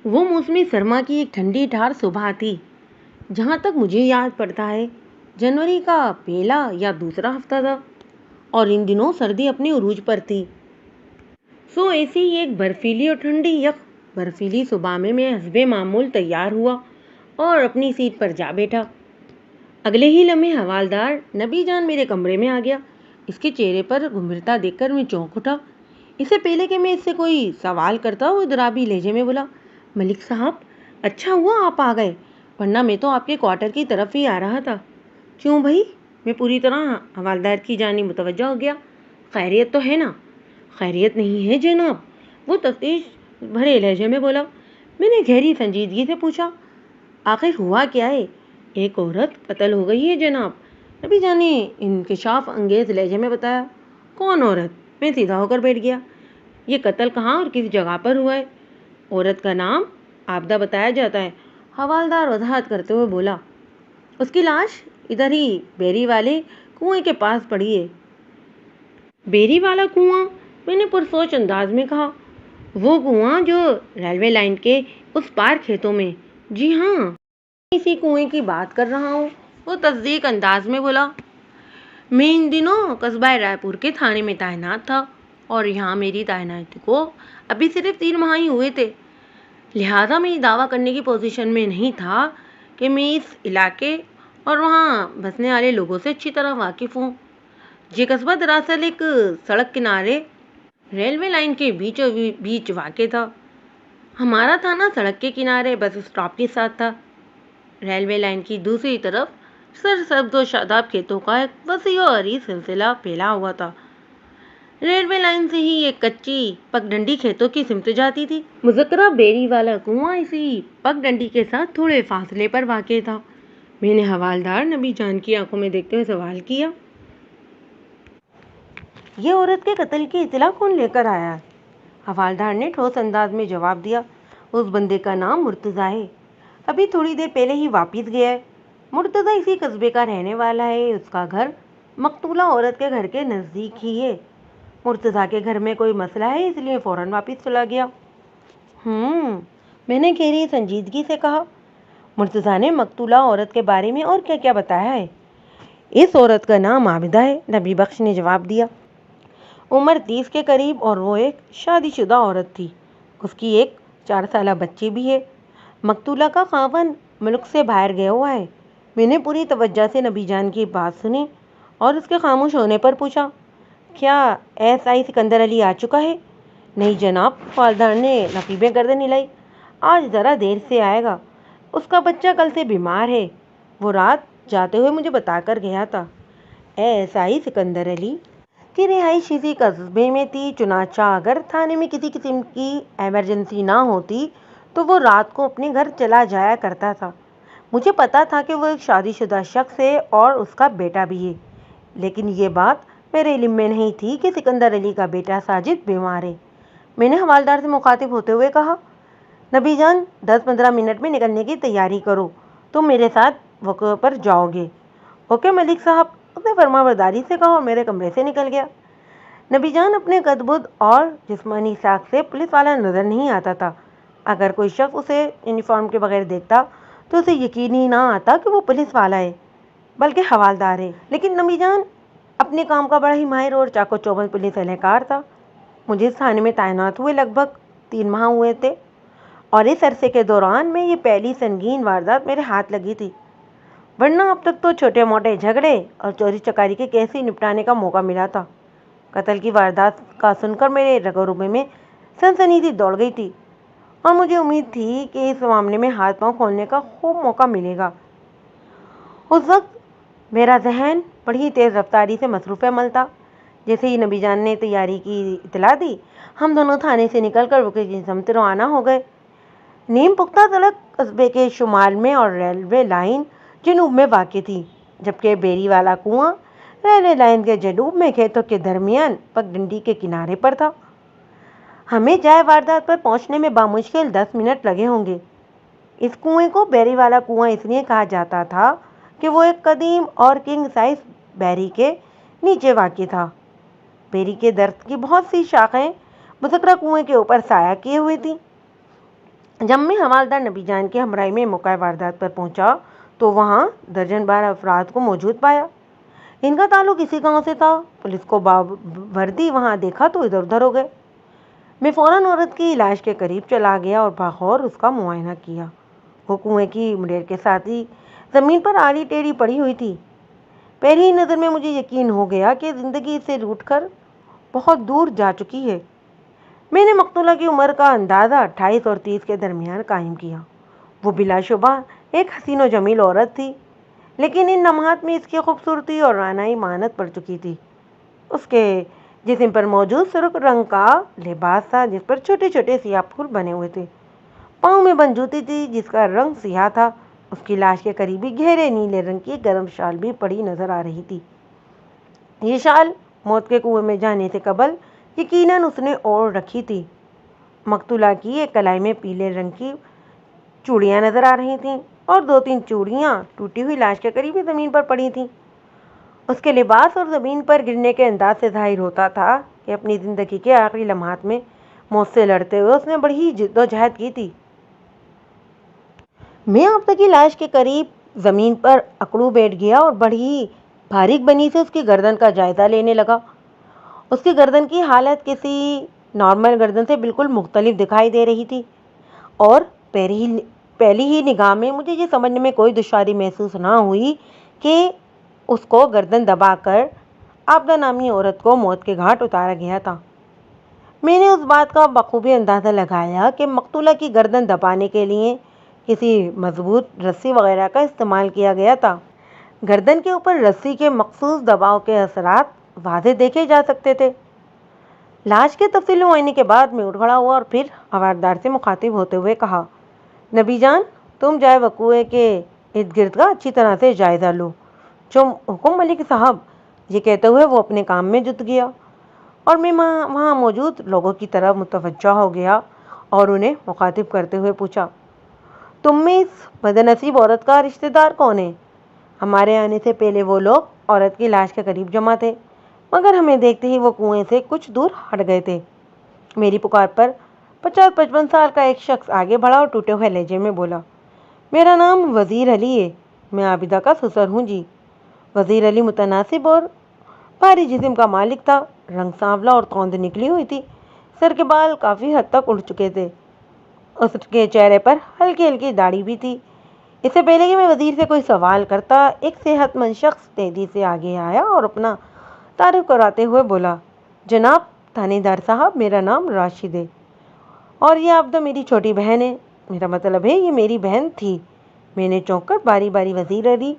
وہ موسمی سرما کی ایک ٹھنڈی ٹھار صبح تھی۔ جہاں تک مجھے یاد پڑتا ہے، جنوری کا پہلا یا دوسرا ہفتہ تھا اور ان دنوں سردی اپنے عروج پر تھی۔ ایسی ہی ایک برفیلی اور ٹھنڈی برفیلی صبح میں حسب معمول تیار ہوا اور اپنی سیٹ پر جا بیٹھا۔ اگلے ہی لمحے حوالدار نبی جان میرے کمرے میں آ گیا۔ اس کے چہرے پر گمبھرتا دیکھ کر میں چونک اٹھا۔ اس سے پہلے کہ میں اس سے کوئی سوال کرتا، وہ اضطرابی لہجے میں بولا، ملک صاحب، اچھا ہوا آپ آ گئے، ورنہ میں تو آپ کے کوارٹر کی طرف ہی آ رہا تھا۔ کیوں بھائی؟ میں پوری طرح حوالدار کی جانب متوجہ ہو گیا۔ خیریت تو ہے نا؟ خیریت نہیں ہے جناب، وہ تفتیش بھرے لہجے میں بولا۔ میں نے گہری سنجیدگی سے پوچھا، آخر ہوا کیا ہے؟ ایک عورت قتل ہو گئی ہے جناب، نبی جان نے انکشاف انگیز لہجے میں بتایا۔ کون عورت؟ میں سیدھا ہو کر بیٹھ گیا۔ یہ قتل کہاں اور کس جگہ پر ہوا ہے؟ عورت کا نام عابدہ بتایا جاتا ہے، حوالدار وضاحت کرتے ہوئے بولا۔ اس کی لاش ادھر ہی بیری والے کنویں کے پاس پڑی ہے۔ بیری والا کنواں؟ میں نے پرسوچ انداز میں کہا۔ وہ کنواں جو ریلوے لائن کے اس پار کھیتوں میں؟ جی ہاں، اسی کنویں کی بات کر رہا ہوں، وہ تصدیق انداز میں بولا۔ میں ان دنوں قصبہ رائے پور کے تھانے میں تعینات تھا اور یہاں میری تعیناتی کو ابھی صرف 3 ماہ ہی ہوئے تھے، لہٰذا میں یہ دعویٰ کرنے کی پوزیشن میں نہیں تھا کہ میں اس علاقے اور وہاں بسنے والے لوگوں سے اچھی طرح واقف ہوں۔ یہ قصبہ دراصل ایک سڑک کنارے ریلوے لائن کے بیچوں بیچ واقع تھا۔ ہمارا تھانہ سڑک کے کنارے بس اسٹاپ کے ساتھ تھا۔ ریلوے لائن کی دوسری طرف سرسبز و شاداب کھیتوں کا ایک وسیع و عریض سلسلہ پھیلا ہوا تھا۔ ریلوے لائن سے ہی ایک کچی پگڈنڈی کھیتوں کی سمت جاتی تھی۔ مذکورہ بیری والا کنواں اسی پگڈنڈی کے ساتھ تھوڑے فاصلے پر واقع تھا۔ میں نے حوالدار نبی جان کی آنکھوں میں دیکھتے ہوئے سوال کیا، یہ عورت کے قتل کی اطلاع کون لے کر آیا؟ حوالدار نے ٹھوس انداز میں جواب دیا، اس بندے کا نام مرتضیٰ ہے، ابھی تھوڑی دیر پہلے ہی واپس گیا ہے۔ مرتضیٰ اسی قصبے کا رہنے والا ہے، اس کا گھر مقتولہ عورت کے گھر کے نزدیک ہی ہے۔ مرتضیٰ کے گھر میں کوئی مسئلہ ہے، اس لیے فوراً واپس چلا گیا۔ میں نے گہری سنجیدگی سے کہا، مرتضیٰ نے مقتولہ عورت کے بارے میں اور کیا کیا بتایا ہے؟ اس عورت کا نام عابدہ ہے، نبی بخش نے جواب دیا۔ عمر 30 کے قریب اور وہ ایک شادی شدہ عورت تھی، اس کی ایک 4 سالہ بچی بھی ہے۔ مقتولہ کا خاوند ملک سے باہر گیا ہوا ہے۔ میں نے پوری توجہ سے نبی جان کی بات سنی اور اس کے خاموش ہونے پر پوچھا، کیا SI سکندر علی آ چکا ہے؟ نہیں جناب، حوالدار نے نقیبیں گردن ہلائی، آج ذرا دیر سے آئے گا، اس کا بچہ کل سے بیمار ہے، وہ رات جاتے ہوئے مجھے بتا کر گیا تھا۔ SI سکندر علی کی رہائش اسی قصبے میں تھی، چنانچہ اگر تھانے میں کسی قسم کی ایمرجنسی نہ ہوتی تو وہ رات کو اپنے گھر چلا جایا کرتا تھا۔ مجھے پتا تھا کہ وہ ایک شادی شدہ شخص ہے اور اس کا بیٹا بھی ہے، لیکن یہ بات میرے علم میں نہیں تھی کہ سکندر علی کا بیٹا ساجد بیمار ہے۔ میں نے حوالدار سے مخاطب ہوتے ہوئے کہا، نبی جان 10-15 منٹ میں نکلنے کی تیاری کرو، تم میرے ساتھ وقوع پر جاؤ گے۔ اوکے ملک صاحب، اس نے فرمانبرداری سے کہا اور میرے کمرے سے نکل گیا۔ نبی جان اپنے قد بد اور جسمانی ساخت سے پولیس والا نظر نہیں آتا تھا۔ اگر کوئی شخص اسے یونیفارم کے بغیر دیکھتا تو اسے یقین ہی نہ آتا کہ وہ پولیس والا ہے بلکہ حوالدار ہے، لیکن نبی جان اپنے کام کا بڑا ہی ماہر اور چاق و چوبند پولیس اہلکار تھا۔ مجھے اس تھانے میں تعینات ہوئے لگ بھگ 3 ماہ ہوئے تھے اور اس عرصے کے دوران میں یہ پہلی سنگین واردات میرے ہاتھ لگی تھی، ورنہ اب تک تو چھوٹے موٹے جھگڑے اور چوری چکاری کے کیس ہی نپٹانے کا موقع ملا تھا۔ قتل کی واردات کا سن کر میرے رگ و روبے میں سنسنی سی دوڑ گئی تھی اور مجھے امید تھی کہ اس معاملے میں ہاتھ پاؤں کھولنے کا خوب موقع ملے گا۔ اس وقت میرا ذہن بڑی تیز رفتاری سے مصروف عمل تھا۔ جیسے ہی نبی جان نے تیاری کی اطلاع دی، ہم دونوں تھانے سے نکل کر وقوع کی سمت روانہ ہو گئے۔ نیم پختہ سڑک قصبے کے شمال میں اور ریلوے لائن جنوب میں واقع تھی، جبکہ بیری والا کنواں ریلوے لائن کے جنوب میں کھیتوں کے درمیان پگڈنڈی کے کنارے پر تھا۔ ہمیں جائے واردات پر پہنچنے میں بامشکل 10 منٹ لگے ہوں گے۔ اس کنویں کو بیری والا کنواں اس لیے کہا جاتا تھا کہ وہ ایک قدیم اور کنگ سائز بیری کے نیچے واقع تھا۔ بیری کے درخت کی بہت سی شاخیں مذکورہ کنویں کے اوپر سایہ کیے ہوئے تھیں۔ جب میں حوالدار نبی جان کی ہمراہی میں موقع واردات پر پہنچا تو وہاں درجن بار افراد کو موجود پایا۔ ان کا تعلق اسی گاؤں سے تھا۔ پولیس کو باوردی وہاں دیکھا تو ادھر ادھر ہو گئے۔ میں فوراً عورت کی لاش کے قریب چلا گیا اور باغور اس کا معائنہ کیا۔ وہ کنویں کی منڈیر کے ساتھ ہی زمین پر آڑی ٹیڑھی پڑی ہوئی تھی۔ پہلی نظر میں مجھے یقین ہو گیا کہ زندگی سے روٹھ کر بہت دور جا چکی ہے۔ میں نے مقتولہ کی عمر کا اندازہ 28 اور 30 کے درمیان قائم کیا۔ وہ بلا شبہ ایک حسین و جمیل عورت تھی، لیکن ان لمحات میں اس کی خوبصورتی اور رعنائی مانت پڑ چکی تھی۔ اس کے جسم پر موجود سرخ رنگ کا لباس تھا جس پر چھوٹے چھوٹے سیاہ پھول بنے ہوئے تھے۔ پاؤں میں بند جوتی تھی جس کا رنگ سیاہ تھا۔ اس کی لاش کے قریب ہی گہرے نیلے رنگ کی گرم شال بھی پڑی نظر آ رہی تھی۔ یہ شال موت کے کنویں میں جانے سے قبل یقیناً اس نے اوڑھ رکھی تھی۔ مقتولہ کی ایک کلائی میں پیلے رنگ کی چوڑیاں نظر آ رہی تھیں اور 2-3 چوڑیاں ٹوٹی ہوئی لاش کے قریب ہی زمین پر پڑی تھیں۔ اس کے لباس اور زمین پر گرنے کے انداز سے ظاہر ہوتا تھا کہ اپنی زندگی کے آخری لمحات میں موت سے لڑتے ہوئے اس نے بڑی ہی جد و جہد کی تھی۔ میں آفتہ کی لاش کے قریب زمین پر اکڑو بیٹھ گیا اور بڑی ہی باریک بنی سے اس کی گردن کا جائزہ لینے لگا۔ اس کی گردن کی حالت کسی نارمل گردن سے بالکل مختلف دکھائی دے رہی تھی، اور پہلی ہی نگاہ میں مجھے یہ سمجھنے میں کوئی دشواری محسوس نہ ہوئی کہ اس کو گردن دبا کر آبدہ نامی عورت کو موت کے گھاٹ اتارا گیا تھا۔ میں نے اس بات کا بخوبی اندازہ لگایا کہ مقتولہ کی گردن دبانے کے لیے کسی مضبوط رسی وغیرہ کا استعمال کیا گیا تھا۔ گردن کے اوپر رسی کے مخصوص دباؤ کے اثرات واضح دیکھے جا سکتے تھے۔ لاش کے تفصیلی معائنے کے بعد میں اٹھ کھڑا ہوا اور پھر حوالدار سے مخاطب ہوتے ہوئے کہا، نبی جان، تم جائے وقوعے کے ارد گرد کا اچھی طرح سے جائزہ لو۔ جو حکم ملک صاحب، یہ کہتے ہوئے وہ اپنے کام میں جت گیا اور میں وہاں موجود لوگوں کی طرف متوجہ ہو گیا اور انہیں مخاطب کرتے ہوئے پوچھا، تم میں اس بدنصیب عورت کا رشتہ دار کون ہے؟ ہمارے آنے سے پہلے وہ لوگ عورت کی لاش کے قریب جمع تھے، مگر ہمیں دیکھتے ہی وہ کنویں سے کچھ دور ہٹ گئے تھے۔ میری پکار پر 50-55 سال کا ایک شخص آگے بڑھا اور ٹوٹے ہوئے لہجے میں بولا، میرا نام وزیر علی ہے، میں عابدہ کا سسر ہوں جی۔ وزیر علی متناسب اور بھاری جسم کا مالک تھا۔ رنگ سانولا اور توند نکلی ہوئی تھی، سر کے بال کافی حد تک اڑ چکے تھے، اس کے چہرے پر ہلکی ہلکی داڑھی بھی تھی۔ اس سے پہلے کہ میں وزیر سے کوئی سوال کرتا، ایک صحت مند شخص تیزی سے آگے آیا اور اپنا تعارف کراتے ہوئے بولا، جناب تھانے دار صاحب، میرا نام راشد ہے اور یہ عابدہ میری چھوٹی بہن ہے، میرا مطلب ہے یہ میری بہن تھی۔ میں نے چونک کر باری باری وزیر علی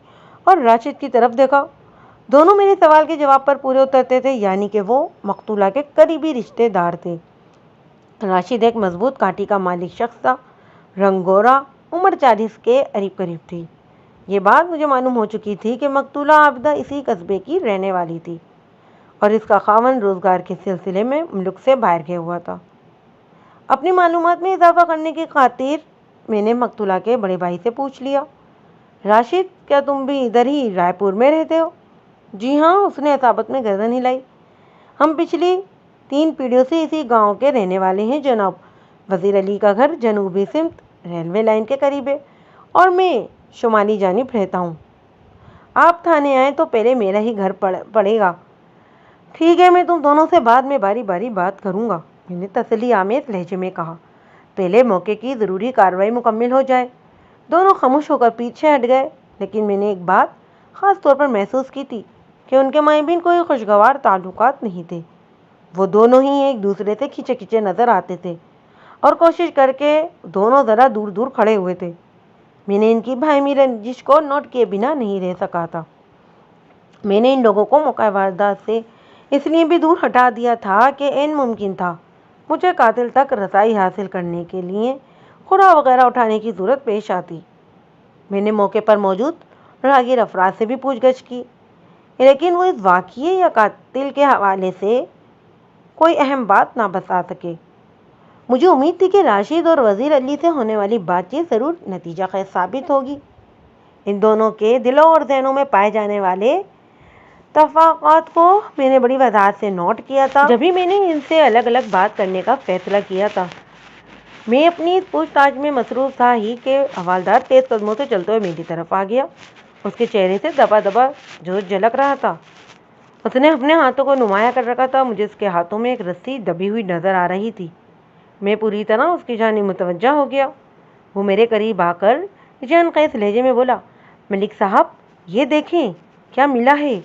اور راشد کی طرف دیکھا۔ دونوں میرے سوال کے جواب پر پورے اترتے تھے، یعنی کہ وہ مقتولہ کے قریبی رشتے دار تھے۔ راشد ایک مضبوط کانٹی کا مالک شخص تھا، رنگ گورا، عمر 40 کے قریب قریب تھی۔ یہ بات مجھے معلوم ہو چکی تھی کہ مقتولہ عابدہ اسی قصبے کی رہنے والی تھی اور اس کا خاوند روزگار کے سلسلے میں ملک سے باہر گیا ہوا تھا۔ اپنی معلومات میں اضافہ کرنے کی خاطر میں نے مقتولہ کے بڑے بھائی سے پوچھ لیا، راشد، کیا تم بھی ادھر ہی رائے پور میں رہتے ہو؟ جی ہاں، اس نے اصابت میں گردن ہلائی۔ ہم پچھلی 3 پیڑھیوں سے اسی گاؤں کے رہنے والے ہیں جناب۔ وزیر علی کا گھر جنوبی سمت ریلوے لائن کے قریب ہے اور میں شمالی جانب رہتا ہوں۔ آپ تھانے آئیں تو پہلے میرا ہی گھر پڑے گا۔ ٹھیک ہے، میں تم دونوں سے بعد میں باری باری بات کروں گا، میں نے تسلی آمیز لہجے میں کہا۔ پہلے موقع کی ضروری کارروائی مکمل ہو جائے۔ دونوں خاموش ہو کر پیچھے ہٹ گئے، لیکن میں نے ایک بات خاص طور پر محسوس کی تھی کہ ان کے مابین کوئی خوشگوار تعلقات نہیں تھے۔ وہ دونوں ہی ایک دوسرے سے کھچے کھچے نظر آتے تھے اور کوشش کر کے دونوں ذرا دور دور کھڑے ہوئے تھے۔ میں نے ان کی باہمی رنجش کو نوٹ کیے بنا نہیں رہ سکا تھا۔ میں نے ان لوگوں کو موقع واردات سے اس لیے بھی دور ہٹا دیا تھا کہ عین ممکن تھا مجھے قاتل تک رسائی حاصل کرنے کے لیے خورا وغیرہ اٹھانے کی ضرورت پیش آتی۔ میں نے موقع پر موجود راہگیر افراد سے بھی پوچھ گچھ کی، لیکن وہ اس واقعے یا قاتل کے حوالے سے کوئی اہم بات نہ بتا سکے۔ مجھے امید تھی کہ راشد اور وزیر علی سے ہونے والی بات چیت ضرور نتیجہ خیز ثابت ہوگی۔ ان دونوں کے دلوں اور ذہنوں میں پائے جانے والے تفاوت کو میں نے بڑی وضاحت سے نوٹ کیا تھا جبھی میں نے ان سے الگ الگ بات کرنے کا فیصلہ کیا تھا۔ میں اپنی پوچھ تاچھ میں مصروف تھا ہی کہ حوالدار تیز قدموں سے چلتے ہوئے میری طرف آ گیا۔ اس کے چہرے سے دبا دبا جوش جھلک رہا تھا۔ اس نے اپنے ہاتھوں کو نمایاں کر رکھا تھا۔ مجھے اس کے ہاتھوں میں ایک رسی دبی ہوئی نظر آ رہی تھی۔ میں پوری طرح اس کی جانب متوجہ ہو گیا۔ وہ میرے قریب آ کر جان خیز لہجے میں بولا، ملک صاحب یہ دیکھیں کیا ملا ہے۔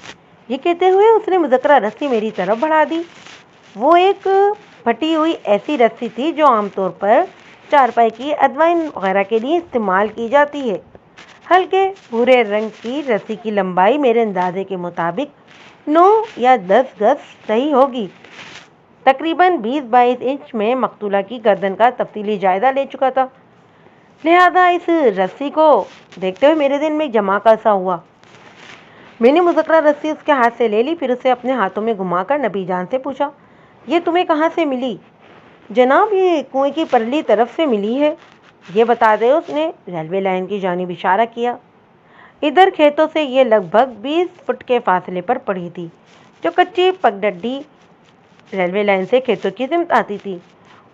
یہ کہتے ہوئے اس نے مذکرہ رسی میری طرف بڑھا دی۔ وہ ایک پھٹی ہوئی ایسی رسی تھی جو عام طور پر چارپائی کی ادوائن وغیرہ کے لیے استعمال کی جاتی ہے۔ ہلکے بھورے رنگ کی رسی کی لمبائی میرے اندازے کے مطابق 9 یا 10 گز رہی ہوگی۔ تقریباً 20-22 انچ میں مقتولہ کی گردن کا تفصیلی جائزہ لے چکا تھا، لہذا اس رسی کو دیکھتے ہوئے میرے دل میں ایک دھماکہ سا ہوا۔ میں نے مذکرہ رسی اس کے ہاتھ سے لے لی، پھر اسے اپنے ہاتھوں میں گھما کر نبی جان سے پوچھا، یہ تمہیں کہاں سے ملی؟ جناب یہ کنویں کی پرلی طرف سے ملی ہے، یہ بتا دے اس نے ریلوے لائن کی جانب اشارہ کیا۔ ادھر کھیتوں سے یہ لگ بھگ 20 فٹ کے فاصلے پر پڑی تھی، جو کچی پگڈنڈی ریلوے لائن سے کھیتوں کی سمت آتی تھی۔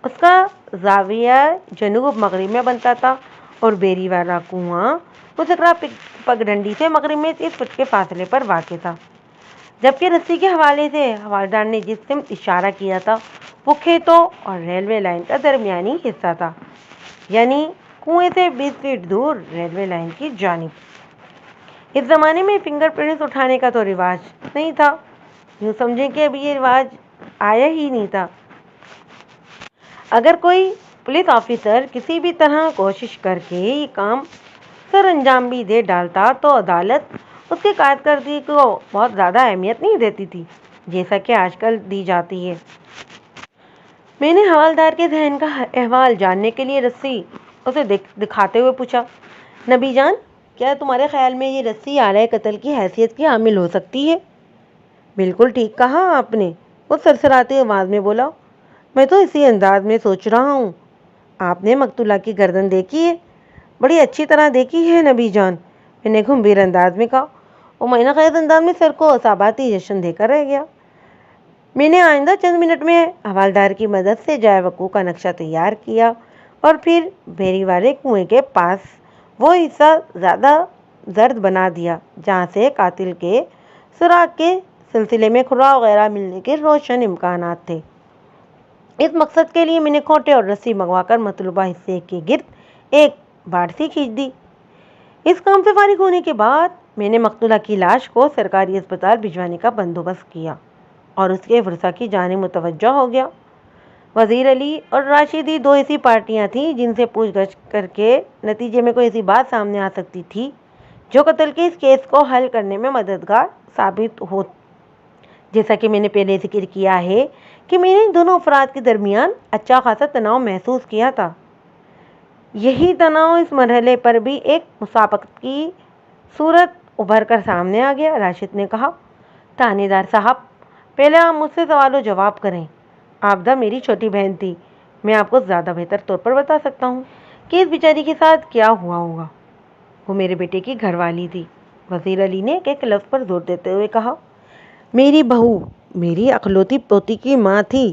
اس کا زاویہ جنوب مغرب میں بنتا تھا اور بیری والا کنواں مذکرہ پگڈنڈی سے مغرب میں 30 فٹ کے فاصلے پر واقع تھا، جبکہ رسی کے حوالے سے حوالدار نے جس سمت اشارہ کیا تھا وہ کھیتوں اور ریلوے لائن کا درمیانی حصہ تھا، یعنی کنویں سے 20 فٹ دور ریلوے لائن کی جانب۔ اس زمانے میں فنگر پرنٹس اٹھانے کا تو رواج نہیں تھا، یوں سمجھیں کہ ابھی یہ رواج آیا ہی نہیں تھا۔ اگر کوئی پولیس آفیسر کسی بھی طرح کوشش کر کے یہ کام سر انجام بھی دے ڈالتا تو عدالت اس کی کارکردگی کو بہت زیادہ اہمیت نہیں دیتی تھی، جیسا کہ آج کل دی جاتی ہے۔ میں نے حوالدار کے ذہن کا احوال جاننے کے لیے رسی اسے دکھاتے ہوئے پوچھا، نبی جان کیا تمہارے خیال میں یہ رسی آلۂ قتل کی حیثیت کی حامل ہو سکتی ہے؟ بالکل ٹھیک کہا آپ نے، وہ سرسراتی آواز میں بولا، میں تو اسی انداز میں سوچ رہا ہوں۔ آپ نے مقتولہ کی گردن دیکھی ہے؟ بڑی اچھی طرح دیکھی ہے نبی جان، میں نے گمبھیر انداز میں کہا۔ وہ معنی خیز انداز میں سر کو اصاباتی جشن دے کر رہ گیا۔ میں نے آئندہ چند منٹ میں حوالدار کی مدد سے جائے وقوع کا نقشہ تیار کیا اور پھر بیری والے کنویں کے پاس وہ حصہ زیادہ زرد بنا دیا جہاں سے قاتل کے سراغ کے سلسلے میں کھرا وغیرہ ملنے کے روشن امکانات تھے۔ اس مقصد کے لیے میں نے کھوٹے اور رسی منگوا کر مطلوبہ حصے کے گرد ایک باڑسی کھینچ دی۔ اس کام سے فارغ ہونے کے بعد میں نے مقتولہ کی لاش کو سرکاری اسپتال بھجوانے کا بندوبست کیا اور اس کے ورثاء کی جانب متوجہ ہو گیا۔ وزیر علی اور راشدی دو ایسی پارٹیاں تھیں جن سے پوچھ گچھ کر کے نتیجے میں کوئی ایسی بات سامنے آ سکتی تھی جو قتل کے اس کیس کو حل کرنے میں مددگار ثابت ہو۔ جیسا کہ میں نے پہلے ذکر کیا ہے کہ میں نے ان دونوں افراد کے درمیان اچھا خاصا تناؤ محسوس کیا تھا۔ یہی تناؤ اس مرحلے پر بھی ایک مسابقت کی صورت ابھر کر سامنے آ گیا۔ راشد نے کہا، تھانے دار صاحب پہلے آپ مجھ سے سوال و جواب کریں۔ آبدہ میری چھوٹی بہن تھی، میں آپ کو زیادہ بہتر طور پر بتا سکتا ہوں کہ اس بیچاری کے ساتھ کیا ہوا ہوگا۔ وہ میرے بیٹے کی گھر والی تھی، وزیر علی نے ایک لفظ پر زور دیتے ہوئے کہا، میری بہو میری اکلوتی پوتی کی ماں تھی۔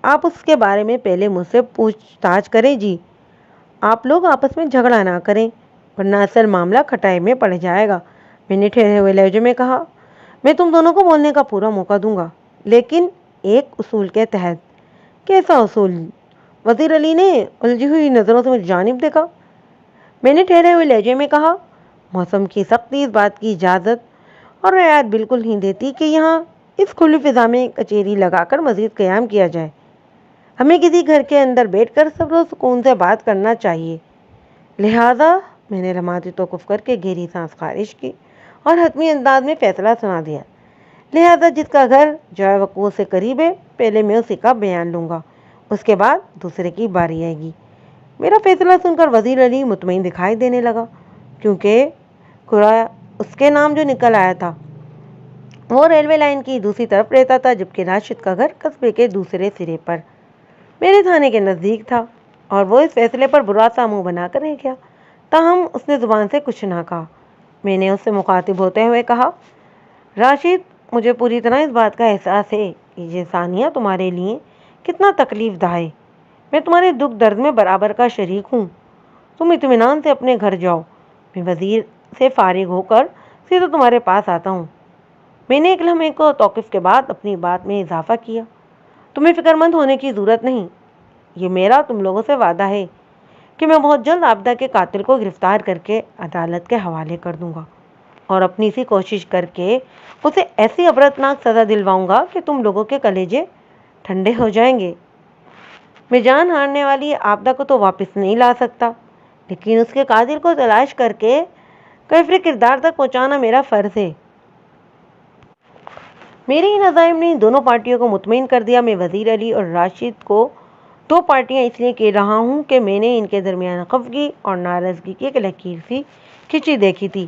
آپ اس کے بارے میں پہلے مجھ سے پوچھ تاچھ کریں جی، آپ لوگ آپس میں جھگڑا نہ کریں ورنہ اصل معاملہ کھٹائی میں پڑ جائے گا۔ میں نے ٹھہرے ہوئے لہجے میں کہا، میں تم دونوں کو بولنے کا پورا موقع دوں گا لیکن ایک اصول کے تحت۔ کیسا اصول؟ وزیر علی نے الجھی ہوئی نظروں سے مجھ جانب دیکھا۔ میں نے ٹھہرے ہوئے لہجے میں کہا، موسم کی سختی اس بات کی اجازت اور رعایت بالکل نہیں دیتی کہ یہاں اس کھلی فضا میں کچہری لگا کر مزید قیام کیا جائے۔ ہمیں کسی گھر کے اندر بیٹھ کر صبر و سکون سے بات کرنا چاہیے۔ لہذا میں نے لمحاتی توقف کر کے گہری سانس خارج کی اور حتمی انداز میں فیصلہ سنا دیا، لہذا جس کا گھر جائے وقوع سے قریب ہے پہلے میں اسی کا بیان لوں گا، اس کے بعد دوسرے کی باری آئے گی۔ میرا فیصلہ سن کر وزیر علی مطمئن دکھائی دینے لگا، کیونکہ قرعہ اس کے نام جو نکل آیا تھا وہ ریلوے لائن کی دوسری طرف رہتا تھا، جبکہ راشد کا گھر قصبے کے دوسرے سرے پر میرے تھانے کے نزدیک تھا، اور وہ اس فیصلے پر برا سا منہ بنا کر رہ گیا۔ تاہم اس نے زبان سے کچھ نہ کہا۔ میں نے اس سے مخاطب ہوتے ہوئے کہا، راشد مجھے پوری طرح اس بات کا احساس ہے کہ یہ ثانیہ تمہارے لیے کتنا تکلیف دہ ہے۔ میں تمہارے دکھ درد میں برابر کا شریک ہوں۔ تم اطمینان سے اپنے گھر جاؤ، میں وزیر سے فارغ ہو کر سیدھا تمہارے پاس آتا ہوں۔ میں نے ایک لمحے کو توقف کے بعد اپنی بات میں اضافہ کیا، تمہیں فکر مند ہونے کی ضرورت نہیں، یہ میرا تم لوگوں سے وعدہ ہے کہ میں بہت جلد عابدہ کے قاتل کو گرفتار کر کے عدالت کے حوالے کر دوں گا اور اپنی سی کوشش کر کے اسے ایسی عبرتناک سزا دلواؤں گا کہ تم لوگوں کے کلیجے ٹھنڈے ہو جائیں گے۔ میں جان ہارنے والی عابدہ کو تو واپس نہیں لا سکتا، لیکن اس کے قاتل کو تلاش کر کے کیفر کردار تک پہنچانا میرا فرض ہے۔ میرے ان عزائم نے ان دونوں پارٹیوں کو مطمئن کر دیا۔ میں وزیر علی اور راشد کو دو پارٹیاں اس لیے کہہ رہا ہوں کہ میں نے ان کے درمیان خفگی اور ناراضگی کی ایک لکیر سی کھینچی دیکھی تھی۔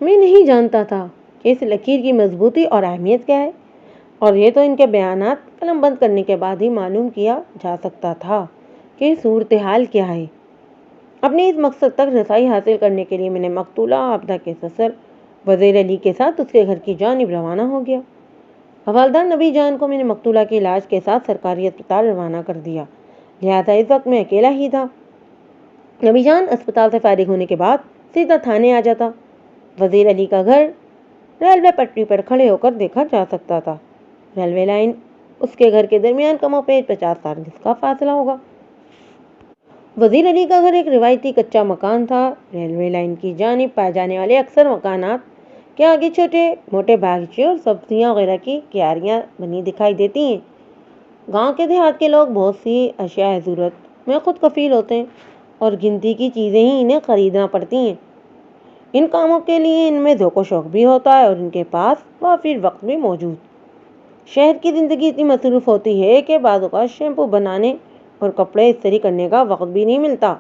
میں نہیں جانتا تھا کہ اس لکیر کی مضبوطی اور اہمیت کیا ہے، اور یہ تو ان کے بیانات قلم بند کرنے کے بعد ہی معلوم کیا جا سکتا تھا کہ صورتحال کیا ہے۔ اپنے اس مقصد تک رسائی حاصل کرنے کے لیے میں نے مقتولہ عابدہ کے سسر وزیر علی کے ساتھ اس کے گھر کی جانب روانہ ہو گیا۔ حوالدار نبی جان کو میں نے مقتولہ کے علاج کے ساتھ سرکاری اسپتال روانہ کر دیا، لہذا اس وقت میں اکیلا ہی تھا۔ نبی جان اسپتال سے فارغ ہونے کے بعد سیدھا تھانے آ جاتا۔ وزیر علی کا گھر ریلوے پٹری پر کھڑے ہو کر دیکھا جا سکتا تھا۔ ریلوے لائن اس کے گھر کے درمیان کم و بیش 50 سال کا فاصلہ ہوگا۔ وزیر علی کا گھر ایک روایتی کچا مکان تھا۔ ریلوے لائن کی جانب پائے جانے والے اکثر مکانات کے آگے چھوٹے موٹے باغیچے اور سبزیاں وغیرہ کی کیاریاں بنی دکھائی دیتی ہیں۔ گاؤں کے دیہات کے لوگ بہت سی اشیاء ضرورت میں خود کفیل ہوتے ہیں اور گنتی کی چیزیں ہی انہیں خریدنا پڑتی ہیں۔ ان کاموں کے لیے ان میں ذوق و شوق بھی ہوتا ہے اور ان کے پاس وافر وقت بھی موجود۔ شہر کی زندگی اتنی مصروف ہوتی ہے کہ بعض اوقات شیمپو بنانے اور کپڑے استری کرنے کا وقت بھی نہیں ملتا۔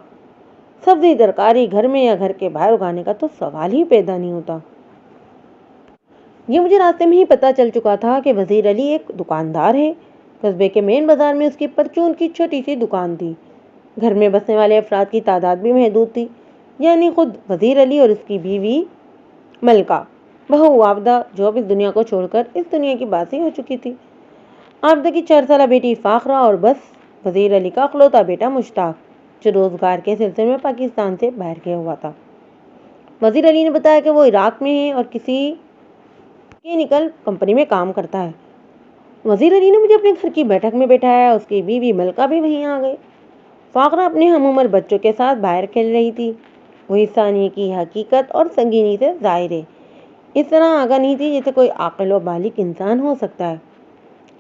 سبزی ترکاری گھر میں یا گھر کے باہر اگانے کا تو سوال ہی پیدا نہیں ہوتا۔ یہ مجھے راستے میں ہی پتہ چل چکا تھا کہ وزیر علی ایک دکاندار ہے۔ قصبے کے مین بازار میں اس کی پرچون کی چھوٹی سی دکان تھی۔ گھر میں بسنے والے افراد کی تعداد بھی محدود تھی، یعنی خود وزیر علی اور اس کی بیوی ملکہ، بہو عابدہ جو اب اس دنیا کو چھوڑ کر اس دنیا کی باسی ہو چکی تھی، عابدہ کی 4 سالہ بیٹی فاخرہ اور بس وزیر علی کا اکلوتا بیٹا مشتاق جو روزگار کے سلسلے میں پاکستان سے باہر گیا ہوا تھا۔ وزیر علی نے بتایا کہ وہ عراق میں ہے اور کسی میکینیکل کمپنی میں کام کرتا ہے۔ وزیر علی نے مجھے اپنے گھر کی بیٹھک میں بٹھایا، اس کی بیوی ملکہ بھی وہیں آ گئی۔ فاخرہ اپنے ہم عمر بچوں کے ساتھ باہر کھیل رہی تھی۔ وہ اس ثانیے کی حقیقت اور سنگینی سے ظاہر ہے، اس طرح آگاہ نہیں تھی جیسے کوئی عاقل و بالغ انسان ہو سکتا ہے۔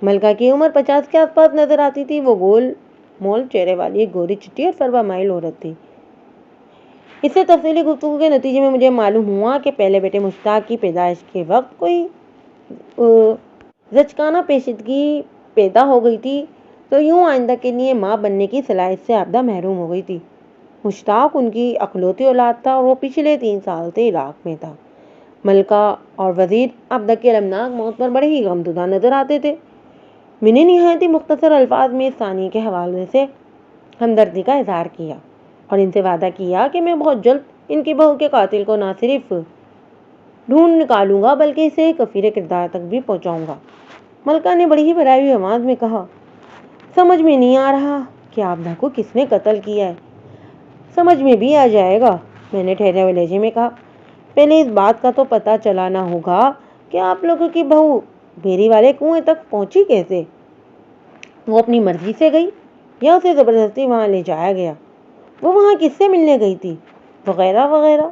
ملکہ کی عمر 50 کے آس پاس نظر آتی تھی۔ وہ گول مول چہرے والی ایک گوری چٹی اور فربہ مائل عورت تھی۔ اس سے تفصیلی گفتگو کے نتیجے میں مجھے معلوم ہوا کہ پہلے بیٹے مشتاق کی پیدائش کے وقت کوئی زچگانہ پیچیدگی پیدا ہو گئی تھی، تو یوں آئندہ کے لیے ماں بننے کی صلاحیت سے عابدہ محروم ہو گئی تھی۔ مشتاق ان کی اکلوتی اولاد تھا اور وہ پچھلے 3 سال سے عراق میں تھا۔ ملکہ اور وزیر عابدہ کی المناک موت پر بڑے ہی غمزدہ نظر آتے تھے۔ میں نے نہایت ہی مختصر الفاظ میں اس ثانیے کے حوالے سے ہمدردی کا اظہار کیا اور ان سے وعدہ کیا کہ میں بہت جلد ان کی بہو کے قاتل کو نہ صرف ڈھونڈ نکالوں گا بلکہ اسے کفیر کردار تک بھی پہنچاؤں گا۔ ملکہ نے بڑی ہی بھرائی ہوئی آواز میں کہا، سمجھ میں نہیں آ رہا کہ عابدہ کو کس نے قتل کیا ہے۔ سمجھ میں بھی آ جائے گا، میں نے ٹھہرے ہوئے لہجے میں کہا۔ پہلے اس بات کا تو پتہ چلانا ہوگا کہ آپ لوگوں کی بہو بیری والے کنویں تک پہنچی کیسے؟ وہ اپنی مرضی سے گئی یا اسے زبردستی وہاں لے جایا گیا؟ وہ وہاں کس سے ملنے گئی تھی؟ وغیرہ وغیرہ۔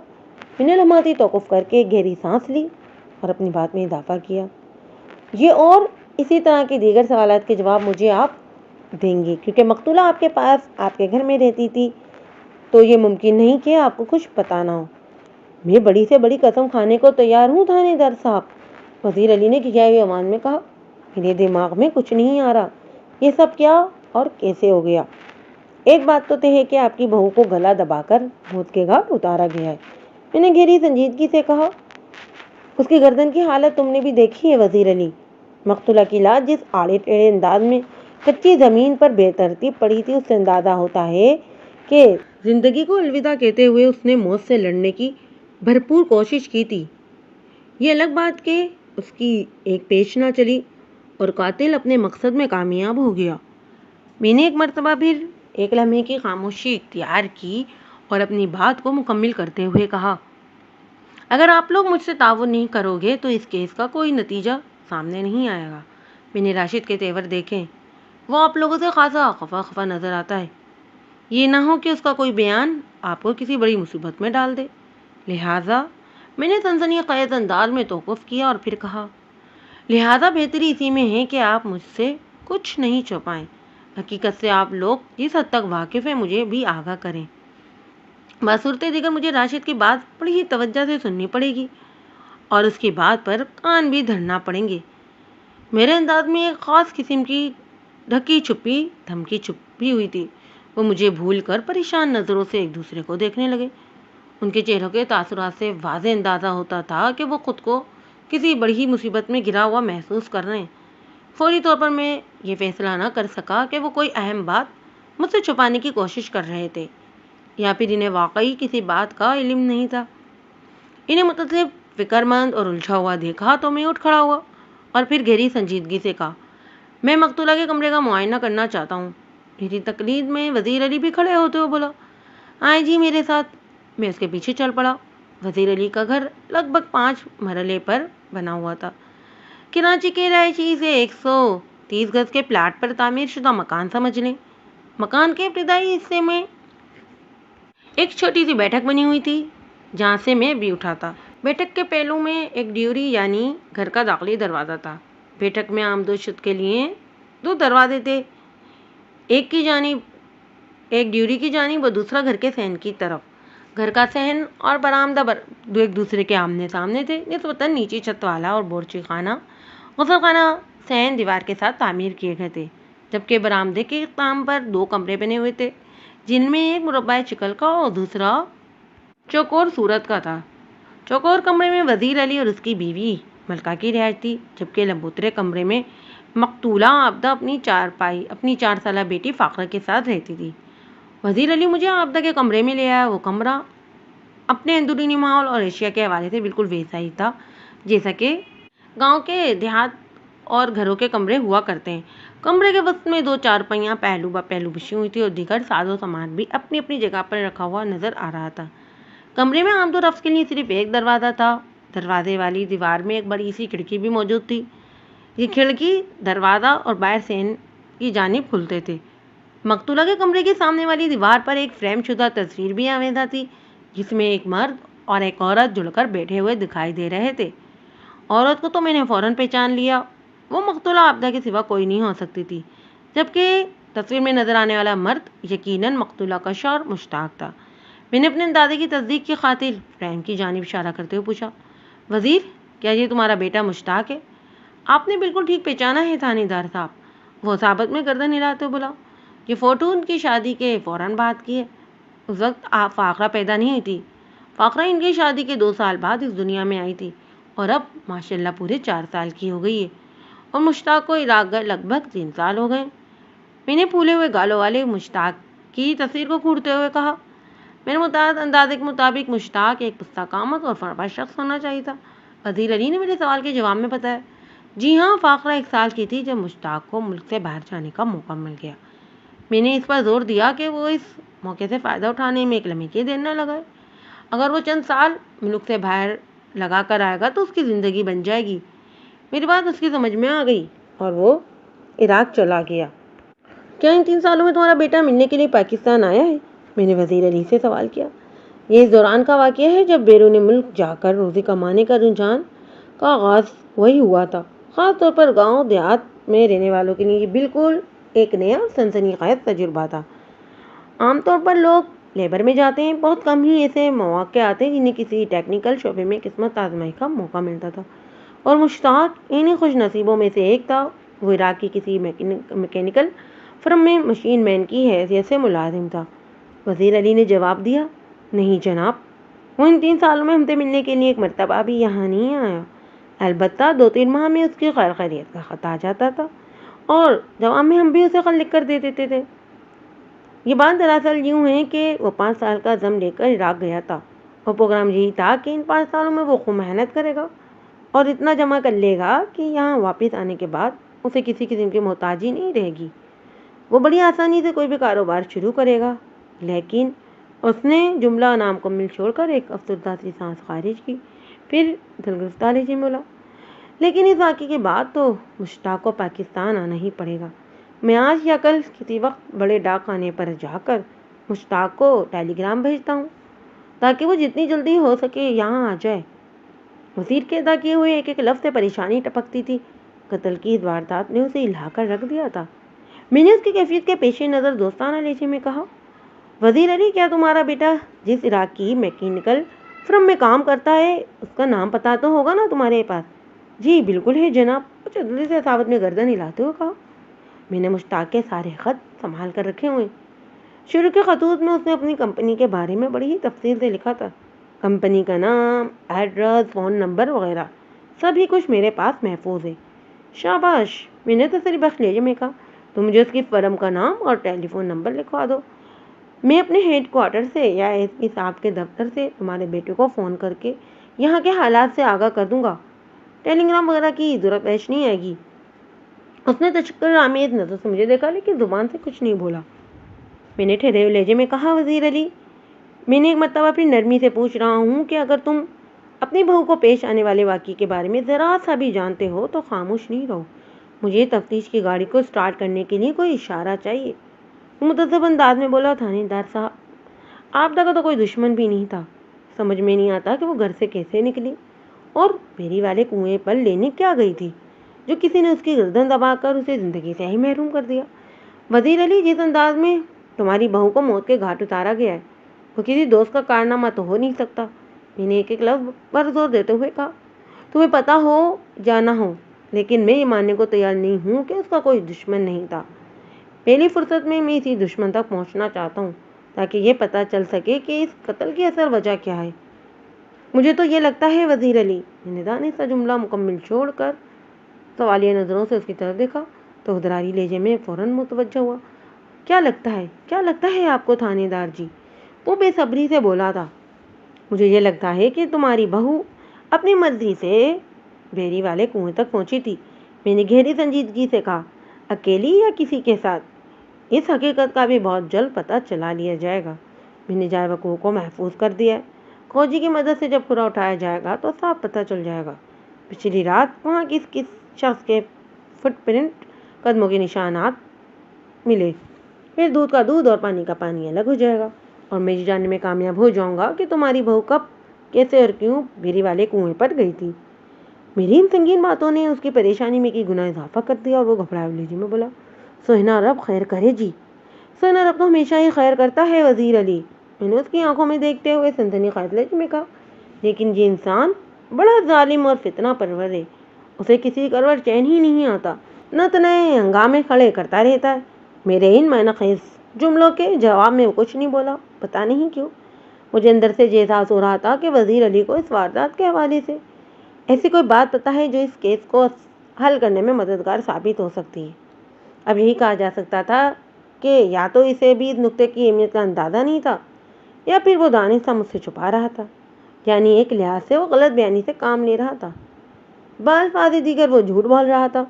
میں نے لمحاتی توقف کر کے ایک گہری سانس لی اور اپنی بات میں اضافہ کیا، یہ اور اسی طرح کے دیگر سوالات کے جواب مجھے آپ دیں گے، کیونکہ مقتولہ آپ کے پاس آپ کے گھر میں رہتی تھی تو یہ ممکن نہیں کہ آپ کو کچھ پتہ نہ ہو۔ میں بڑی سے بڑی قسم کھانے کو تیار ہوں تھانے دار صاحب، وزیر علی نے کھنچائی ہوئی آواز میں کہا۔ میرے دماغ میں کچھ نہیں آ رہا، یہ سب کیا اور کیسے ہو گیا؟ ایک بات تو طے ہے کہ آپ کی بہو کو گلا دبا کر موت کے گھاٹ اتارا گیا ہے، میں نے گہری سنجیدگی سے کہا۔ اس کی گردن کی حالت تم نے بھی دیکھی ہے وزیر علی۔ مقتولہ کی لاش جس آڑے ٹیڑھے انداز میں کچی زمین پر بے ترتیب پڑی تھی، اس سے اندازہ ہوتا ہے کہ زندگی کو الوداع کہتے ہوئے اس نے موت سے لڑنے کی بھرپور کوشش کی تھی۔ یہ الگ بات کہ اس کی ایک پیچ نہ چلی اور قاتل اپنے مقصد میں کامیاب ہو گیا۔ میں نے ایک مرتبہ پھر ایک لمحے کی خاموشی اختیار کی اور اپنی بات کو مکمل کرتے ہوئے کہا، اگر آپ لوگ مجھ سے تعاون نہیں کرو گے تو اس کیس کا کوئی نتیجہ سامنے نہیں آئے گا۔ میں نے راشد کے تیور دیکھے، وہ آپ لوگوں سے خاصا خفا خفا نظر آتا ہے۔ یہ نہ ہو کہ اس کا کوئی بیان آپ کو کسی بڑی مصیبت میں ڈال دے، لہٰذا میں نے سنسنی خیز انداز میں توقف کیا اور پھر کہا، لہٰذا بہتری اسی میں ہے کہ آپ مجھ سے کچھ نہیں چھپائیں، حقیقت سے آپ لوگ جس حد تک واقف ہیں مجھے بھی آگاہ کریں۔ بصورت دیگر مجھے راشد کی بات بڑی ہی توجہ سے سننی پڑے گی اور اس کی بات پر کان بھی دھرنا پڑیں گے۔ میرے انداز میں ایک خاص قسم کی ڈھکی چھپی دھمکی چھپی ہوئی تھی۔ وہ مجھے بھول کر پریشان نظروں سے ایک دوسرے کو دیکھنے لگے۔ ان کے چہروں کے تاثرات سے واضح اندازہ ہوتا تھا کہ وہ خود کو کسی بڑی ہی مصیبت میں گرا ہوا محسوس کر رہے ہیں۔ فوری طور پر میں یہ فیصلہ نہ کر سکا کہ وہ کوئی اہم بات مجھ سے چھپانے کی کوشش کر رہے تھے یا پھر انہیں واقعی کسی بات کا علم نہیں تھا۔ انہیں متعصب، فکر مند اور الجھا ہوا دیکھا تو میں اٹھ کھڑا ہوا اور پھر گہری سنجیدگی سے کہا، میں مقتولہ کے کمرے کا معائنہ کرنا چاہتا ہوں۔ میری تقلید میں وزیر علی بھی کھڑے ہوتے ہوئے بولا، آئیں جی میرے ساتھ۔ میں اس کے پیچھے چل پڑا۔ وزیر علی کا گھر لگ بھگ 5 مرحلے پر بنا ہوا تھا۔ کراچی کے رہائشی سے 130 گز کے پلاٹ پر تعمیر شدہ مکان سمجھ لیں۔ مکان کے ابتدائی حصے میں ایک چھوٹی سی بیٹھک بنی ہوئی تھی جہاں سے میں بھی اٹھا تھا۔ بیٹھک کے پہلو میں ایک ڈیوری یعنی گھر کا داخلی دروازہ تھا۔ بیٹھک میں آمد و شد کے لیے 2 دروازے تھے، ایک ڈیوری کی جانب اور دوسرا گھر کے صحن کی طرف۔ گھر کا صحن اور برآمدہ ایک دوسرے کے آمنے سامنے تھے۔ نسبتاً نیچی چھت والا اور بورچی خانہ، غسل خانہ صحن دیوار کے ساتھ تعمیر کیے گئے تھے، جبکہ برآمدے کے اختتام پر 2 کمرے بنے ہوئے تھے جن میں ایک مربع شکل کا اور دوسرا چوکور صورت کا تھا۔ چوکور کمرے میں وزیر علی اور اس کی بیوی ملکہ کی رہائش تھی، جبکہ لمبوترے کمرے میں مقتولہ عابدہ اپنی 4 سالہ بیٹی فاخرہ کے ساتھ رہتی تھی۔ وزیر علی مجھے عابدہ کے کمرے میں لے آیا۔ وہ کمرہ اپنے اندرونی ماحول اور اشیاء کے حوالے سے بالکل ویسا ہی تھا جیسا کہ گاؤں کے دیہات اور گھروں کے کمرے ہوا کرتے ہیں۔ کمرے کے وسط میں 2 چارپائیاں پہلو بہ پہلو بچھی ہوئی تھی اور دیگر ساز و سامان بھی اپنی اپنی جگہ پر رکھا ہوا نظر آ رہا تھا۔ کمرے میں آمد و رفت کے لیے صرف ایک دروازہ تھا۔ دروازے والی دیوار میں ایک بڑی سی کھڑکی بھی موجود تھی۔ یہ کھڑکی، دروازہ اور باہر صحن کی جانب کھلتے تھے۔ مقتولہ کے کمرے کے سامنے والی دیوار پر ایک فریم شدہ تصویر بھی آویزاں تھی جس میں ایک مرد اور ایک عورت جڑ کر بیٹھے ہوئے دکھائی دے رہے تھے۔ عورت کو تو میں نے فوراً پہچان لیا، وہ مقتولہ عابدہ کے سوا کوئی نہیں ہو سکتی تھی، جبکہ تصویر میں نظر آنے والا مرد یقیناً مقتولہ کا شوہر مشتاق تھا۔ میں نے اپنے اندازے کی تصدیق کی خاطر فریم کی جانب اشارہ کرتے ہوئے پوچھا، وزیر، کیا یہ تمہارا بیٹا مشتاق ہے؟ آپ نے بالکل ٹھیک پہچانا ہے تھانے دار صاحب، وہ ثابت میں گردن ہلاتے ہوئے بولا۔ یہ فوٹو ان کی شادی کے فوراً بعد کی ہے۔ اس وقت آپ فاخرہ پیدا نہیں ہوئی تھی۔ فاخرہ ان کی شادی کے 2 سال بعد اس دنیا میں آئی تھی اور اب ماشاءاللہ پورے 4 سال کی ہو گئی ہے، اور مشتاق کو عراق گئے لگ بھگ 3 سال ہو گئے۔ میں نے پھولے ہوئے گالوں والے مشتاق کی تصویر کو گھورتے ہوئے کہا، میرے متعدد اندازے کے مطابق مشتاق ایک پستہ قامت اور سربراہ شخص ہونا چاہیے تھا۔ وزیر علی نے میرے سوال کے جواب میں بتایا، جی ہاں، فاخرہ 1 سال کی تھی جب مشتاق کو ملک سے باہر جانے کا موقع مل گیا۔ میں نے اس پر زور دیا کہ وہ اس موقع سے فائدہ اٹھانے میں ایک لمحے کی دیر نہ لگائے۔ اگر وہ چند سال ملک سے باہر لگا کر آئے گا تو اس کی زندگی بن جائے گی۔ میری بات اس کی سمجھ میں آ گئی اور وہ عراق چلا گیا۔ کیا ان 3 سالوں میں تمہارا بیٹا ملنے کے لیے پاکستان آیا ہے؟ میں نے وزیر علی سے سوال کیا۔ یہ اس دوران کا واقعہ ہے جب بیرون ملک جا کر روزی کمانے کا رجحان کا آغاز وہی ہوا تھا۔ خاص طور پر گاؤں دیہات میں رہنے والوں کے لیے یہ بالکل ایک نیا سنسنی خیز تجربہ تھا۔ عام طور پر لوگ لیبر میں جاتے ہیں، بہت کم ہی ایسے مواقع آتے ہیں جنہیں کسی ٹیکنیکل شعبے میں قسمت آزمائی کا موقع ملتا تھا، اور مشتاق انہیں خوش نصیبوں میں سے ایک تھا۔ وہ عراق کی کسی میکینیکل فرم میں مشین مین کی حیثیت سے ملازم تھا۔ وزیر علی نے جواب دیا، نہیں جناب، وہ ان 3 سالوں میں ہم سے ملنے کے لیے ایک مرتبہ بھی یہاں نہیں آیا۔ البتہ 2-3 ماہ میں اس کی خیر خیریت کا خط آ جاتا تھا اور جواب میں ہم بھی اسے خط لکھ کر دے دیتے تھے۔ یہ بات دراصل یوں ہے کہ وہ 5 سال کا عزم لے کر عراق گیا تھا، اور پروگرام یہی تھا کہ ان 5 سالوں میں وہ خوب محنت کرے گا اور اتنا جمع کر لے گا کہ یہاں واپس آنے کے بعد اسے کسی قسم کی محتاجی نہیں رہے گی۔ وہ بڑی آسانی سے کوئی بھی کاروبار شروع کرے گا۔ لیکن اس نے جملہ نامکمل چھوڑ کر ایک افسردہ سی سانس خارج کی، پھر دلگرفتہ لہجے میں بولا، لیکن اس واقعے کے بعد تو مشتاق کو پاکستان آنا ہی پڑے گا۔ میں آج یا کل کسی وقت بڑے ڈاک خانے پر جا کر مشتاق کو ٹیلی گرام بھیجتا ہوں تاکہ وہ جتنی جلدی ہو سکے یہاں آ جائے۔ وزیر کے ادا کیے ہوئے ایک ایک لفظ سے پریشانی ٹپکتی تھی۔ قتل کی اس واردات نے اسے ہلا کر رکھ دیا تھا۔ میں نے اس کی کیفیت کے پیش نظر دوستانہ لہجے میں کہا، وزیر علی، کیا تمہارا بیٹا جس عراق کی میکینیکل فرم میں کام کرتا ہے اس کا نام پتہ تو ہوگا نا تمہارے پاس؟ جی بالکل ہے جناب، کچھ عدلی سے ثابت میں گردن ہلاتے ہوئے کہا۔ میں نے مشتاق کے سارے خط سنبھال کر رکھے ہوئے۔ شروع کے خطوط میں اس نے اپنی کمپنی کے بارے میں بڑی ہی تفصیل سے لکھا تھا۔ کمپنی کا نام، ایڈریس، فون نمبر وغیرہ سبھی کچھ میرے پاس محفوظ ہے۔ شاباش، میں نے تسلی بخش لہجے میں کہا، تو مجھے اس کی فرم کا نام اور ٹیلی فون نمبر لکھوا دو۔ میں اپنے ہیڈ کوارٹر سے یا ایس پی صاحب کے دفتر سے تمہارے بیٹے کو فون کر کے یہاں کے حالات سے آگاہ کر دوں گا۔ ٹیلی گرام وغیرہ کی ضرورت پیش نہیں آئے گی۔ اس نے تشکر آمیز نظر سے مجھے دیکھا لیکن زبان سے کچھ نہیں بولا۔ میں نے ٹھہرے ہوئے لہجے میں کہا، وزیر علی، میں نے ایک مرتبہ اپنی نرمی سے پوچھ رہا ہوں کہ اگر تم اپنی بہو کو پیش آنے والے واقعے کے بارے میں ذرا سا بھی جانتے ہو تو خاموش نہیں رہو۔ مجھے تفتیش کی گاڑی کو سٹارٹ کرنے کے لیے کوئی اشارہ چاہیے۔ متذبذب انداز میں بولا، تھانے دار صاحب، آپ کا تو کوئی دشمن بھی نہیں تھا۔ سمجھ میں نہیں آتا کہ وہ گھر سے کیسے نکلی اور بیری والے کنویں پر لینے کیا گئی تھی جو کسی نے اس کی گردن دبا کر اسے زندگی سے ہی محروم کر دیا۔ وزیر علی، جس انداز میں تمہاری بہو کو موت کے گھاٹ اتارا گیا ہے وہ کسی دوست کا کارنامہ تو ہو نہیں سکتا۔ میں نے ایک ایک لفظ پر زور دیتے ہوئے کہا، تمہیں پتا ہو یا نہ ہو لیکن میں یہ ماننے کو تیار نہیں ہوں کہ اس کا کوئی دشمن نہیں تھا۔ پہلی فرصت میں اسی دشمن تک پہنچنا چاہتا ہوں تاکہ یہ پتہ چل سکے کہ اس قتل کی اصل وجہ کیا ہے۔ مجھے تو یہ لگتا ہے وزیر علی، میں نے دانے سا جملہ مکمل چھوڑ کر سوالیہ نظروں سے اس کی طرف دیکھا تو ادراری لہجے میں فوراً متوجہ ہوا۔ کیا لگتا ہے آپ کو تھانے دار جی؟ وہ بے صبری سے بولا تھا۔ مجھے یہ لگتا ہے کہ تمہاری بہو اپنی مرضی سے بیری والے کنویں تک پہنچی تھی۔ میں نے گہری سنجیدگی سے کہا، اکیلی یا کسی کے ساتھ؟ اس حقیقت کا بھی بہت جلد پتہ چلا لیا جائے گا۔ میں نے جائے وقوع کو محفوظ کر دیا ہے۔ فوجی کی مدد سے جب کھرا اٹھایا جائے گا تو صاف پتہ چل جائے گا پچھلی رات وہاں کس شخص کے فٹ پرنٹ، قدموں کے نشانات ملے۔ پھر دودھ کا دودھ اور پانی کا پانی الگ ہو جائے گا اور میں یہ جاننے میں کامیاب ہو جاؤں گا کہ تمہاری بہو کب، کیسے اور کیوں بیری والے کنویں پر گئی تھی۔ میری ان سنگین باتوں نے اس کی پریشانی میں کی گنا اضافہ کر دیا اور وہ گھبرائے لہجے میں بولا، سوہنا رب خیر کرے جی۔ سوہنا رب تو ہمیشہ ہی خیر کرتا ہے وزیر علی، میں نے اس کی آنکھوں میں دیکھتے ہوئے سنسنی خیز لہجے میں کہا، لیکن یہ انسان بڑا ظالم اور فتنہ پرور ہے۔ اسے کسی کروڑ چین ہی نہیں آتا، نت نئے ہنگامے کھڑے کرتا رہتا ہے۔ میرے ان معنی خیز جملوں کے جواب میں وہ کچھ نہیں بولا۔ پتہ نہیں کیوں مجھے اندر سے یہ احساس ہو رہا تھا کہ وزیر علی کو اس واردات کے حوالے سے ایسی کوئی بات پتہ ہے جو اس کیس کو حل کرنے میں مددگار ثابت ہو سکتی ہے۔ اب یہی کہا جا سکتا تھا کہ یا تو اسے بھی اس نقطے کی اہمیت کا اندازہ نہیں تھا یا پھر وہ دانستہ مجھ سے چھپا رہا تھا، یعنی ایک لحاظ سے وہ غلط بیانی سے کام لے رہا تھا، بالفاظ دیگر وہ جھوٹ بول رہا تھا۔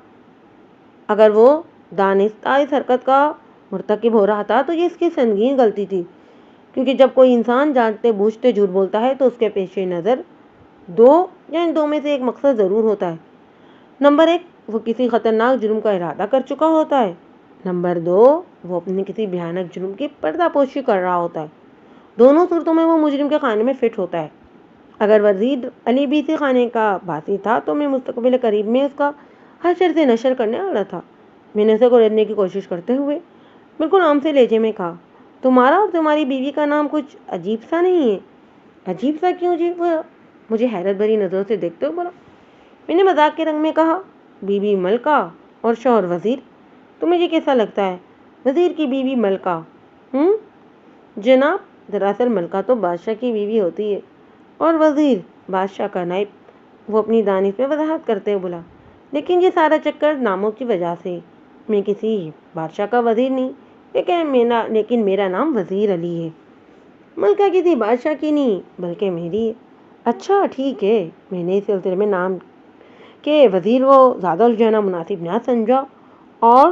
اگر وہ دانستہ اس حرکت کا مرتکب ہو رہا تھا تو یہ اس کی سنگین غلطی تھی، کیونکہ جب کوئی انسان جانتے بوجھتے جھوٹ بولتا ہے تو اس کے پیش نظر دو یا ان دو میں سے ایک مقصد ضرور ہوتا ہے۔ نمبر ایک، وہ کسی خطرناک جرم کا ارادہ کر چکا ہوتا ہے۔ نمبر دو، وہ اپنے کسی بھیانک جرم کی پردہ پوشی کر رہا ہوتا ہے۔ دونوں صورتوں میں وہ مجرم کے خانے میں فٹ ہوتا ہے۔ اگر وزیر علی بھی اسی خانے کا باسی تھا تو میں مستقبل قریب میں اس کا حشر سے نشر کرنے والا تھا۔ میں نے اسے کھولنے کی کوشش کرتے ہوئے بالکل عام سے لہجے میں کہا، تمہارا اور تمہاری بیوی کا نام کچھ عجیب سا نہیں ہے؟ عجیب سا کیوں جی؟ وہ مجھے حیرت بھری نظروں سے دیکھتے ہوئے بولا۔ میں نے مذاق کے رنگ میں کہا، بیوی ملکہ اور شوہر وزیر، تمہیں یہ کیسا لگتا ہے؟ وزیر کی بیوی ملکہ؟ جناب، دراصل ملکہ تو بادشاہ کی بیوی ہوتی ہے اور وزیر بادشاہ کا نائب، وہ اپنی دانش میں وضاحت کرتے ہوئے بولا۔ لیکن یہ سارا چکر ناموں کی وجہ سے، میں کسی بادشاہ کا وزیر نہیں، لیکن میرا نام وزیر علی ہے۔ ملکہ کسی بادشاہ کی نہیں بلکہ میری ہے۔ اچھا ٹھیک ہے، میں نے اس سلسلے میں نام کے وزیر وہ زیادہ الجھانا مناسب نہ سمجھا اور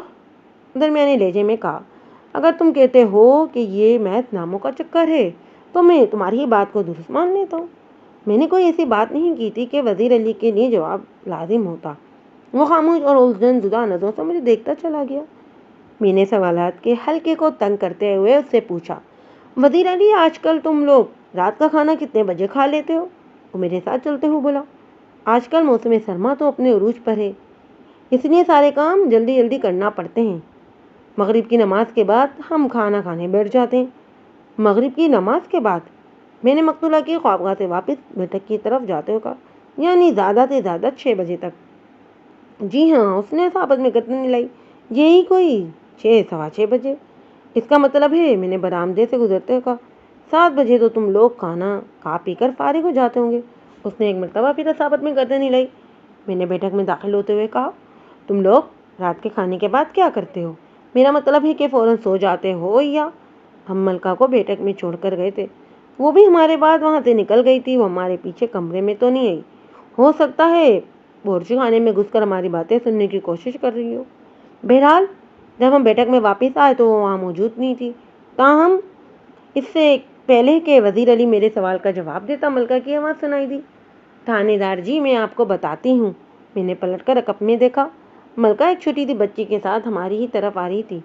درمیانی لہجے میں کہا، اگر تم کہتے ہو کہ یہ محض ناموں کا چکر ہے تو میں تمہاری ہی بات کو درست مان لیتا ہوں۔ میں نے کوئی ایسی بات نہیں کی تھی کہ وزیر علی کے لیے جواب لازم ہوتا۔ وہ خاموش اور الجھن زدہ نظروں سے مجھے دیکھتا چلا گیا۔ میں نے سوالات کے حلقے کو تنگ کرتے ہوئے اس سے پوچھا، وزیر علی، آج کل تم لوگ رات کا کھانا کتنے بجے کھا لیتے ہو؟ وہ میرے ساتھ چلتے ہوئے بولا، آج کل موسم سرما تو اپنے عروج پر ہے، اس لیے سارے کام جلدی جلدی کرنا پڑتے ہیں۔ مغرب کی نماز کے بعد ہم کھانا کھانے بیٹھ جاتے ہیں۔ مغرب کی نماز کے بعد؟ میں نے مقتولہ کی خوابگاہ سے واپس بیٹھک کی طرف جاتے ہوئے کہا، یعنی زیادہ سے زیادہ 6 بجے تک۔ جی ہاں، اس نے صحافت میں گردن ہلائی، یہی کوئی 6 سوا 6 بجے۔ اس کا مطلب ہے، میں نے برآمدے سے گزرتے ہوئے کہا، 7 بجے تو تم لوگ کھانا کھا پی کر فارغ ہو جاتے ہوں گے۔ اس نے ایک مرتبہ پھر صحافت میں گردن ہلائی۔ میں نے بیٹھک میں داخل ہوتے ہوئے کہا، تم لوگ رات کے کھانے کے بعد کیا کرتے ہو؟ میرا مطلب ہے کہ فوراً سو جاتے ہو یا؟ ہم ملکہ کو بیٹھک میں چھوڑ کر گئے تھے، وہ بھی ہمارے بعد وہاں سے نکل گئی تھی، وہ ہمارے پیچھے کمرے میں تو نہیں آئی، ہو سکتا ہے بورچی خانے میں گھس کر ہماری باتیں سننے کی کوشش کر رہی ہو۔ بہرحال جب ہم بیٹھک میں واپس آئے تو وہ وہاں موجود نہیں تھی۔ تاہم اس سے پہلے کہ وزیر علی میرے سوال کا جواب دیتا، ملکہ کی آواز سنائی دی، تھانے دار جی، میں آپ کو بتاتی ہوں۔ میں نے پلٹ کر رکب میں دیکھا۔ ملکہ ایک چھوٹی سی بچی کے ساتھ ہماری ہی طرف آ رہی تھی۔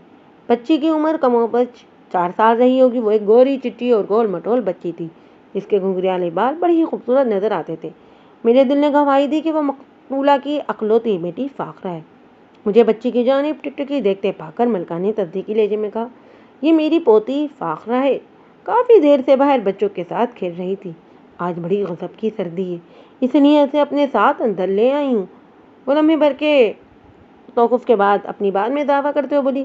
بچی کی عمر کم و بیش 4 سال رہی ہوگی۔ وہ ایک گوری چٹی اور گول مٹول بچی تھی جس کے گھنگریالے بال بڑے ہی خوبصورت نظر آتے تھے۔ میرے دل نے گواہی دی کہ وہ مقتولہ کی اکلوتی بیٹی فاخرہ ہے۔ مجھے بچی کی جانب ٹکٹکی دیکھتے پا کر ملکہ نے تصدیقی لہجے میں کہا، یہ میری پوتی فاخرہ ہے، کافی دیر سے باہر بچوں کے ساتھ کھیل رہی تھی، آج بڑی غضب کی سردی ہے، اس لیے اسے اپنے ساتھ اندر لے آئی ہوں۔ وہ لمحے بھر کے توقف کے بعد اپنی بات میں اضافہ کرتے ہوئے بولی،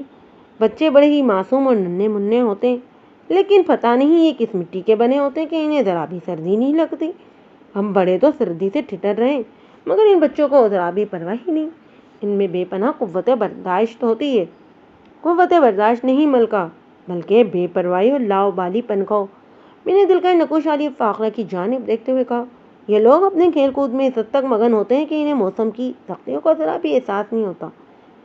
بچے بڑے ہی معصوم اور ننھے منھے ہوتے ہیں، لیکن پتہ نہیں یہ کس مٹی کے بنے ہوتے ہیں کہ انہیں ذرا بھی سردی نہیں لگتی۔ ہم بڑے تو سردی سے ٹھٹر رہے ہیں، مگر ان بچوں کو ذرا بھی پرواہ ہی نہیں، ان میں بے پناہ قوت برداشت ہوتی ہے۔ قوت برداشت نہیں ملکہ، بلکہ بے پرواہی اور لاؤبالی پن کو۔ میں نے دل کا نکوش علی فاخرہ کی جانب دیکھتے ہوئے کہا، یہ لوگ اپنے کھیل کود میں اس حد تک مگن ہوتے ہیں کہ انہیں موسم کی سختیوں کا ذرا بھی احساس نہیں ہوتا،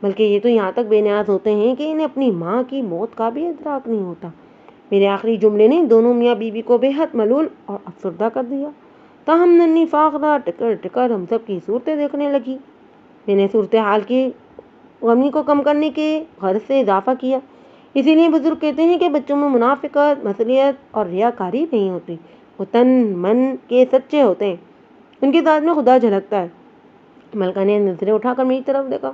بلکہ یہ تو یہاں تک بے نیاز ہوتے ہیں کہ انہیں اپنی ماں کی موت کا بھی ادراک نہیں ہوتا۔ میرے آخری جملے نے دونوں میاں بیوی کو بے حد ملول اور افسردہ کر دیا۔ تاہم ننھی فاخرہ ٹکر ٹکر ہم سب کی صورتیں دیکھنے لگی۔ میں نے صورتحال کی غمی کو کم کرنے کے غرض سے اضافہ کیا، اسی لیے بزرگ کہتے ہیں کہ بچوں میں منافقت، مسلیت اور ریاکاری نہیں ہوتی، وہ تن من کے سچے ہوتے ہیں، ان کی ذات میں خدا جھلکتا ہے۔ ملکہ نے نظریں اٹھا کر میری طرف دیکھا۔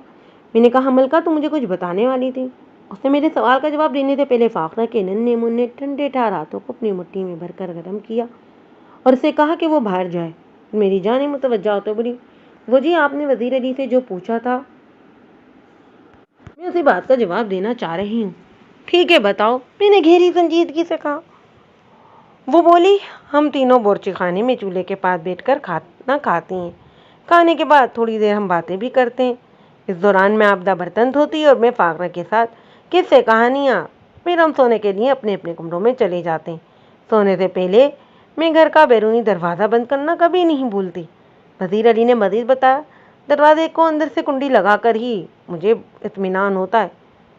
میں نے کہا، ملکہ تم مجھے کچھ بتانے والی تھی۔ اس نے میرے سوال کا جواب دینے سے پہلے فاخرہ کے ننھے منھے ٹھنڈے ٹھار ہاتھوں کو اپنی مٹھی میں بھر کر گرم کیا اور اسے کہا کہ وہ باہر جائے۔ میری جانب متوجہ ہوتے بولی، وہ جی، آپ نے وزیر علی سے جو پوچھا تھا میں اسی بات کا جواب دینا چاہ رہی ہوں۔ ٹھیک ہے، بتاؤ، میں نے گہری سنجیدگی سے کہا۔ وہ بولی، ہم تینوں بورچی خانے میں چولہے کے پاس بیٹھ کر کھانا کھاتی ہیں، کھانے کے بعد تھوڑی دیر ہم باتیں بھی کرتے ہیں، اس دوران میں آبدہ برتن دھوتی اور میں فاخرہ کے ساتھ قصے کہانیاں، پھر ہم سونے کے لیے اپنے اپنے کمروں میں چلے جاتے ہیں۔ سونے سے پہلے میں گھر کا بیرونی دروازہ بند کرنا کبھی نہیں بھولتی۔ وزیر علی نے مزید بتایا، دروازے کو اندر سے کنڈی لگا کر ہی مجھے اطمینان ہوتا ہے